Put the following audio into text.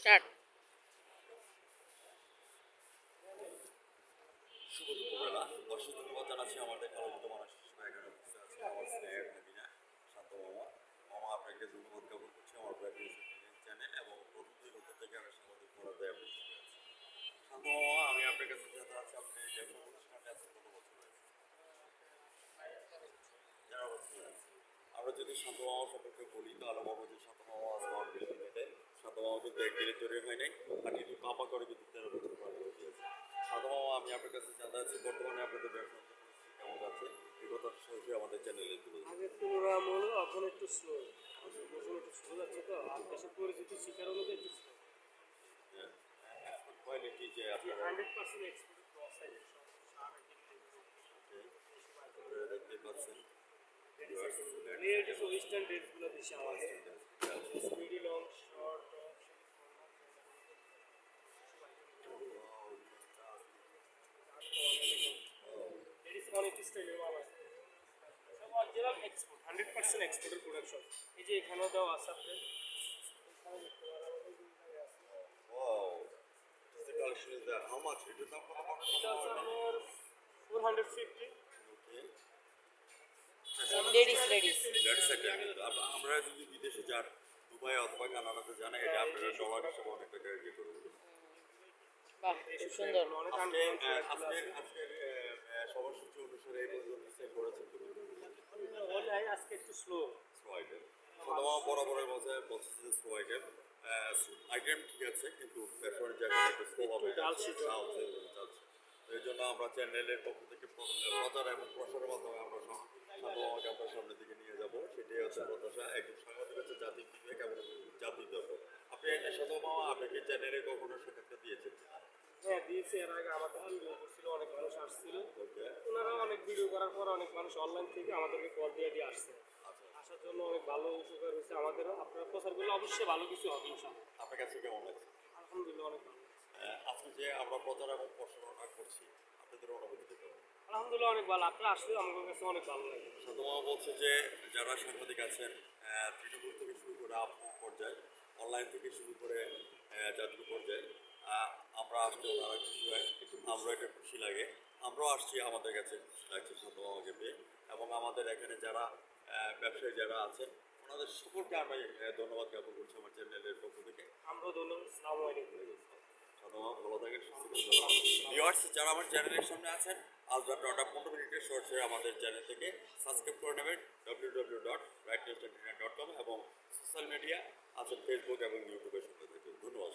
Start. শুভ দুপুরবেলা। দর্শক ধন্যবাদ জানাচ্ছি আমাদের আলোচিত মানুষ এখানে উপস্থিত আছে আমার স্নেহের ভাগিনা শান্ত মামা। মামা আপনাকে ধন্যবাদ জ্ঞাপন করছি আমার চ্যানেল এবং প্রথম দুই বছর থেকে আমি সামাজিক পড়াতে উপস্থিত আছি। শান্ত মামা, আমি আপনার কাছে জানতে চাচ্ছি আপনি ব্যবসা প্রতিষ্ঠানে আছেন কত বছর হয়েছে? 11 বছর হয়েছে। আমরা যদি শান্ত মামা সম্পর্কে বলি তাহলে বলবো যে শান্ত মামা স্মার্ট বিল্ডিং মেটে শান্ত মামা কিন্তু একদিনে তৈরি হয় নাই, আর কিন্তু পাপা করে কিন্তু 13 বছর পার করে দিয়েছে। শান্ত মামা, আমি আপনার কাছে জানতে চাচ্ছি বর্তমানে আপনাদের ব্যবসা পরিস্থিতি কেমন যাচ্ছে, এই কথা সরাসরি আমাদের চ্যানেলে তুলে ধরুন। আগের তুলনামূলক এখন একটু স্লো, প্রথম একটু স্লো যাচ্ছে তো আর দেশের পরিচিতি শিকার অনুযায়ী একটু স্লো। কোয়ালিটি যে আপনারা 100% এক্সপোর্ট ক্রস সাইজ দেখতে পাচ্ছেন রিয়েলিটি ওয়েস্টার্ন ড্রেসগুলো বেশি আমাদের মিডি লং শর্ট অনেক স্টাইলের মাল আছে, সব অরিজিনাল এক্সপোর্ট 100% এক্সপোর্টের প্রোডাকশন। এই যে এখানেও দেওয়া আছে আপনার, এখানে দেখতে পারেন Wow, this collection is there. How much? It is not for এটা আছে আপনার 450। Okay. Ladies ladies That's second. আমরা যদি বিদেশে যান, দুবাই অথবা কানাডাতে যান, এটা আপনারা ডলার হিসেবে অনেক টাকা ইয়ে করবেন। বাহ, খুব সুন্দর। অনেক আজকের সবার সূচি অনুসারে এই পর্যন্ত সেল করেছেন হলে আজকে একটু স্লো। Slow item. সাধারণত বরাবরের বলছে যে স্লো আইটেম আইটেম ঠিক আছে, কিন্তু ব্যবসার জায়গায় একটু স্লো হবে চলছে। এই জন্য আমরা চ্যানেলের পক্ষ থেকে প্রচার এবং প্রসারের মাধ্যমে আমরা সাধারণত আপনার সামনের দিকে নিয়ে যাব, সেটাই হচ্ছে প্রত্যাশা। একজন সাংবাদিক হচ্ছে জাতির বিবেক এবং জাতির দর্পণ। আপনি সাধারণ মামা, আপনি কি চ্যানেলে কখনো সাক্ষাৎকার দিয়েছেন? হ্যাঁ দিয়েছি, এর আগে আমাদের ভিডিও করছিল, অনেক মানুষ আসছিল, ওনারা অনেক ভিডিও করার পর অনেক মানুষ অনলাইন থেকে আমাদেরকে কল দিয়ে আসছে। আসার জন্য অনেক ভালো উপকার হয়েছে আমাদেরও। আপনার প্রচার করলে অবশ্যই ভালো কিছু হবে ইনশাআল্লাহ। আপনার কাছে কেমন লাগছে? আলহামদুলিল্লাহ অনেক ভালো। আজকে যে আমরা প্রচার এবং প্রসারণা করছি, আপনাদের অনুভূতি কেমন? আলহামদুলিল্লাহ অনেক ভালো, আপনারা আসলে আমাদের কাছে অনেক ভালো লাগে। সাধুমা বলছে যে যারা সাংবাদিক আছেন তৃণমূল থেকে শুরু করে আপ পর্যায়ে, অনলাইন থেকে শুরু করে জাতীয় পর্যায়ে আমরা আসতে ওনারা খুশি হয়, আমরা এটা খুশি লাগে। আমরাও আসছি, আমাদের কাছে খুশি লাগছে সাধুমাকে পেয়ে। এবং আমাদের এখানে যারা ব্যবসায়ী যারা আছেন ওনাদের সকলকে আমি ধন্যবাদ জ্ঞাপন করছি আমার চ্যানেলের পক্ষ থেকে। আমরাও ধন্যবাদ। আসসালামু আলাইকুম। ভালো থাকেন, সুস্থ থাকেন। ভিউয়ার্স যারা আমার চ্যানেলের সামনে আছেন, আজ রাত 9:15 সরাসরি আমাদের চ্যানেল থেকে সাবস্ক্রাইব করে নেবেন www.rightnewsentertainment.com এবং সোশ্যাল মিডিয়া আছেন ফেসবুক এবং ইউটিউবের সাথে থাকবেন। ধন্যবাদ।